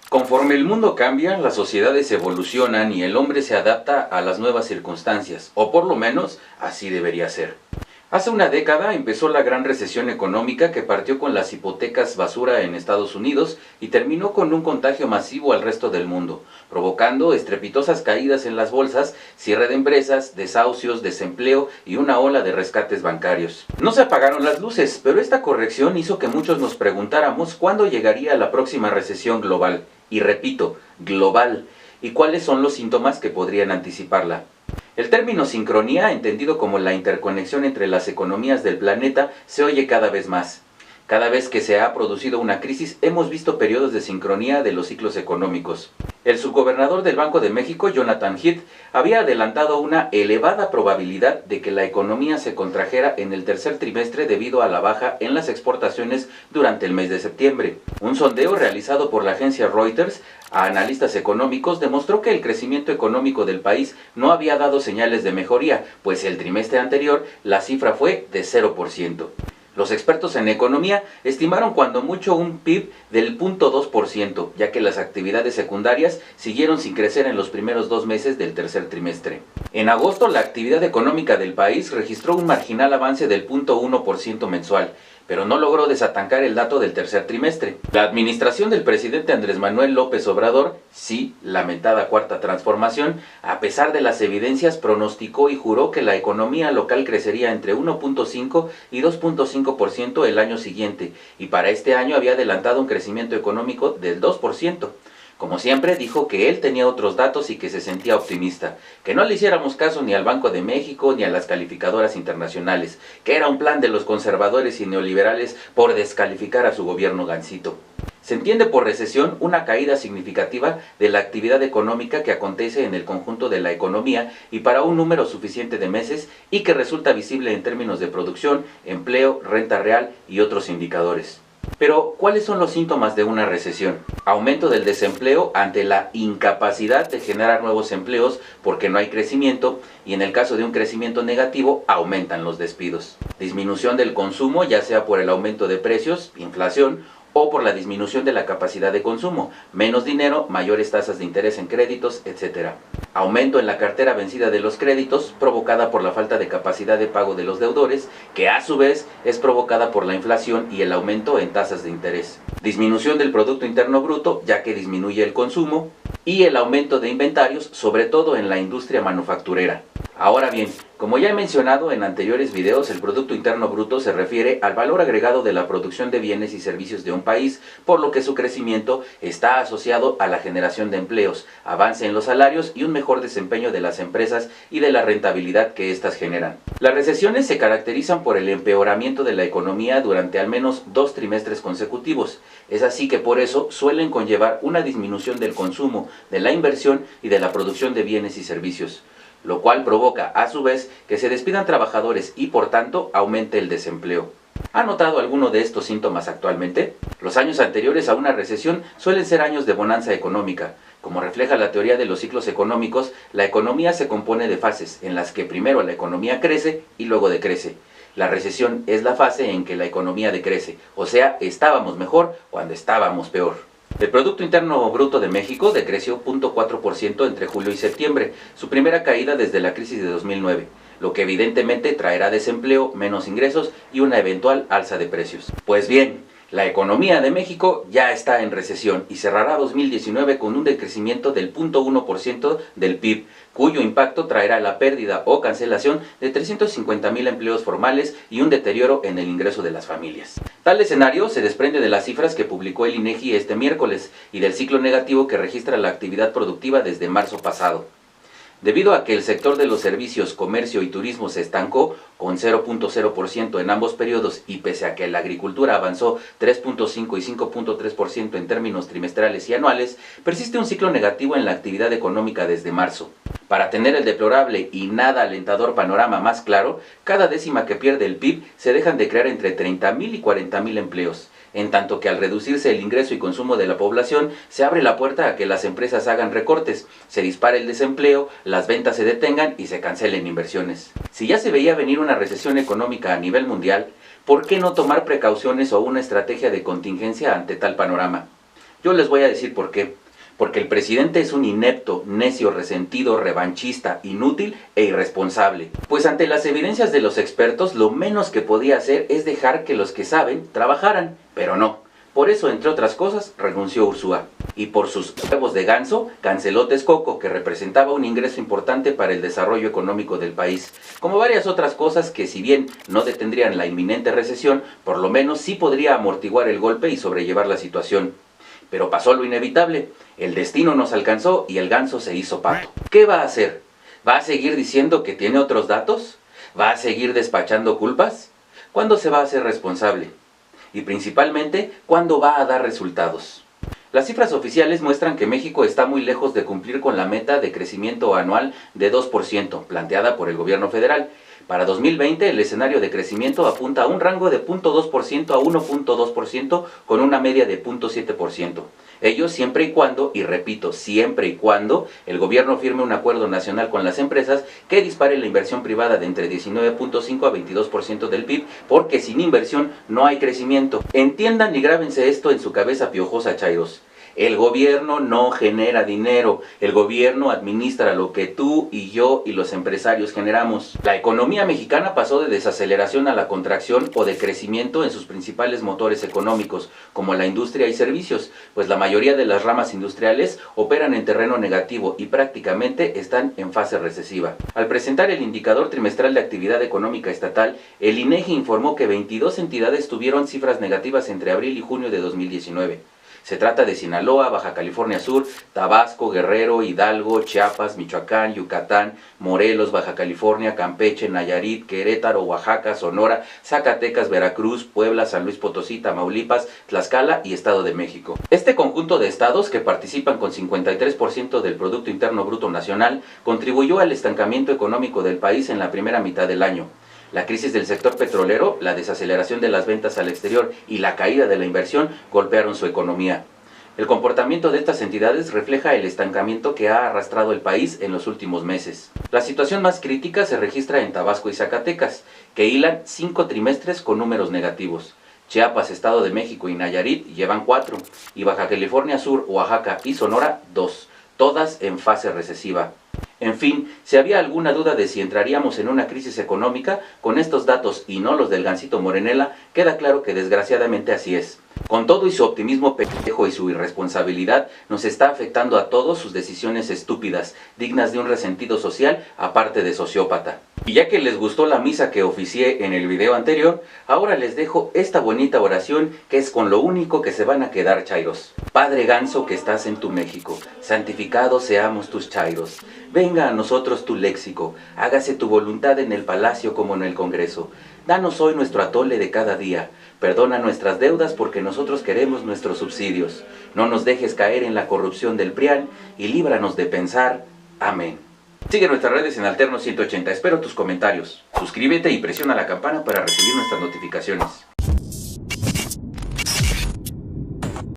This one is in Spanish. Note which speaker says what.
Speaker 1: Conforme el mundo cambia, las sociedades evolucionan y el hombre se adapta a las nuevas circunstancias, o por lo menos así debería ser. Hace una década empezó la gran recesión económica que partió con las hipotecas basura en Estados Unidos y terminó con un contagio masivo al resto del mundo, provocando estrepitosas caídas en las bolsas, cierre de empresas, desahucios, desempleo y una ola de rescates bancarios. No se apagaron las luces, pero esta corrección hizo que muchos nos preguntáramos cuándo llegaría la próxima recesión global. Y repito, global. ¿Y cuáles son los síntomas que podrían anticiparla? El término sincronía, entendido como la interconexión entre las economías del planeta, se oye cada vez más. Cada vez que se ha producido una crisis, hemos visto periodos de sincronía de los ciclos económicos. El subgobernador del Banco de México, Jonathan Heath, había adelantado una elevada probabilidad de que la economía se contrajera en el tercer trimestre debido a la baja en las exportaciones durante el mes de septiembre. Un sondeo realizado por la agencia Reuters a analistas económicos demostró que el crecimiento económico del país no había dado señales de mejoría, pues el trimestre anterior la cifra fue de 0%. Los expertos en economía estimaron cuando mucho un PIB del 0.2%, ya que las actividades secundarias siguieron sin crecer en los primeros 2 meses del tercer trimestre. En agosto, la actividad económica del país registró un marginal avance del 0.1% mensual, pero no logró desatancar el dato del tercer trimestre. La administración del presidente Andrés Manuel López Obrador, sí, lamentada cuarta transformación, a pesar de las evidencias, pronosticó y juró que la economía local crecería entre 1.5 y 2.5% el año siguiente, y para este año había adelantado un crecimiento económico del 2%. Como siempre, dijo que él tenía otros datos y que se sentía optimista, que no le hiciéramos caso ni al Banco de México ni a las calificadoras internacionales, que era un plan de los conservadores y neoliberales por descalificar a su gobierno gansito. Se entiende por recesión una caída significativa de la actividad económica que acontece en el conjunto de la economía y para un número suficiente de meses y que resulta visible en términos de producción, empleo, renta real y otros indicadores. Pero, ¿cuáles son los síntomas de una recesión? Aumento del desempleo ante la incapacidad de generar nuevos empleos porque no hay crecimiento y en el caso de un crecimiento negativo aumentan los despidos. Disminución del consumo, ya sea por el aumento de precios, inflación, o por la disminución de la capacidad de consumo, menos dinero, mayores tasas de interés en créditos, etc. Aumento en la cartera vencida de los créditos, provocada por la falta de capacidad de pago de los deudores, que a su vez es provocada por la inflación y el aumento en tasas de interés. Disminución del Producto Interno Bruto, ya que disminuye el consumo, y el aumento de inventarios, sobre todo en la industria manufacturera. Ahora bien, como ya he mencionado en anteriores videos, el Producto Interno Bruto se refiere al valor agregado de la producción de bienes y servicios de un país, por lo que su crecimiento está asociado a la generación de empleos, avance en los salarios y un mejor desempeño de las empresas y de la rentabilidad que éstas generan. Las recesiones se caracterizan por el empeoramiento de la economía durante al menos 2 trimestres consecutivos. Es así que por eso suelen conllevar una disminución del consumo, de la inversión y de la producción de bienes y servicios, lo cual provoca a su vez que se despidan trabajadores y por tanto aumente el desempleo. ¿Ha notado alguno de estos síntomas actualmente? Los años anteriores a una recesión suelen ser años de bonanza económica. Como refleja la teoría de los ciclos económicos, la economía se compone de fases en las que primero la economía crece y luego decrece. La recesión es la fase en que la economía decrece, o sea, estábamos mejor cuando estábamos peor. El Producto Interno Bruto de México decreció 0.4% entre julio y septiembre, su primera caída desde la crisis de 2009, lo que evidentemente traerá desempleo, menos ingresos y una eventual alza de precios. Pues bien, la economía de México ya está en recesión y cerrará 2019 con un decrecimiento del 0.1% del PIB, cuyo impacto traerá la pérdida o cancelación de 350,000 empleos formales y un deterioro en el ingreso de las familias. Tal escenario se desprende de las cifras que publicó el INEGI este miércoles y del ciclo negativo que registra la actividad productiva desde marzo pasado. Debido a que el sector de los servicios, comercio y turismo se estancó con 0.0% en ambos periodos y pese a que la agricultura avanzó 3.5 y 5.3% en términos trimestrales y anuales, persiste un ciclo negativo en la actividad económica desde marzo. Para tener el deplorable y nada alentador panorama más claro, cada décima que pierde el PIB se dejan de crear entre 30,000 y 40,000 empleos. En tanto que al reducirse el ingreso y consumo de la población, se abre la puerta a que las empresas hagan recortes, se dispare el desempleo, las ventas se detengan y se cancelen inversiones. Si ya se veía venir una recesión económica a nivel mundial, ¿Por qué no tomar precauciones o una estrategia de contingencia ante tal panorama? Yo les voy a decir por qué. Porque el presidente es un inepto, necio, resentido, revanchista, inútil e irresponsable. Pues ante las evidencias de los expertos, lo menos que podía hacer es dejar que los que saben trabajaran, pero no. Por eso, entre otras cosas, renunció Ursúa. Y por sus huevos de ganso, canceló Texcoco, que representaba un ingreso importante para el desarrollo económico del país. Como varias otras cosas que, si bien no detendrían la inminente recesión, por lo menos sí podría amortiguar el golpe y sobrellevar la situación. Pero pasó lo inevitable, el destino nos alcanzó y el ganso se hizo pato. ¿Qué va a hacer? ¿Va a seguir diciendo que tiene otros datos? ¿Va a seguir despachando culpas? ¿Cuándo se va a hacer responsable? Y principalmente, ¿cuándo va a dar resultados? Las cifras oficiales muestran que México está muy lejos de cumplir con la meta de crecimiento anual de 2%, planteada por el gobierno federal. Para 2020, el escenario de crecimiento apunta a un rango de 0.2% a 1.2%, con una media de 0.7%. Ello siempre y cuando, y repito, siempre y cuando, el gobierno firme un acuerdo nacional con las empresas que dispare la inversión privada de entre 19.5 a 22% del PIB, porque sin inversión no hay crecimiento. Entiendan y grábense esto en su cabeza piojosa, chairos. El gobierno no genera dinero, el gobierno administra lo que tú y yo y los empresarios generamos. La economía mexicana pasó de desaceleración a la contracción o de crecimiento en sus principales motores económicos, como la industria y servicios, pues la mayoría de las ramas industriales operan en terreno negativo y prácticamente están en fase recesiva. Al presentar el indicador trimestral de actividad económica estatal, el INEGI informó que 22 entidades tuvieron cifras negativas entre abril y junio de 2019. Se trata de Sinaloa, Baja California Sur, Tabasco, Guerrero, Hidalgo, Chiapas, Michoacán, Yucatán, Morelos, Baja California, Campeche, Nayarit, Querétaro, Oaxaca, Sonora, Zacatecas, Veracruz, Puebla, San Luis Potosí, Tamaulipas, Tlaxcala y Estado de México. Este conjunto de estados, que participan con 53% del Producto Interno Bruto Nacional, contribuyó al estancamiento económico del país en la primera mitad del año. La crisis del sector petrolero, la desaceleración de las ventas al exterior y la caída de la inversión golpearon su economía. El comportamiento de estas entidades refleja el estancamiento que ha arrastrado el país en los últimos meses. La situación más crítica se registra en Tabasco y Zacatecas, que hilan 5 trimestres con números negativos. Chiapas, Estado de México y Nayarit llevan 4, y Baja California Sur, Oaxaca y Sonora 2, todas en fase recesiva. En fin, si había alguna duda de si entraríamos en una crisis económica, con estos datos y no los del Gansito Morenela, queda claro que desgraciadamente así es. Con todo y su optimismo pendejo y su irresponsabilidad, nos está afectando a todos sus decisiones estúpidas, dignas de un resentido social, aparte de sociópata. Y ya que les gustó la misa que oficié en el video anterior, ahora les dejo esta bonita oración que es con lo único que se van a quedar, chairos. Padre Ganso que estás en tu México, santificados seamos tus chairos. Venga a nosotros tu léxico, hágase tu voluntad en el palacio como en el Congreso. Danos hoy nuestro atole de cada día, perdona nuestras deudas porque nosotros queremos nuestros subsidios. No nos dejes caer en la corrupción del PRIAN y líbranos de pensar. Amén. Sigue nuestras redes en Alterno 180, espero tus comentarios. Suscríbete y presiona la campana para recibir nuestras notificaciones.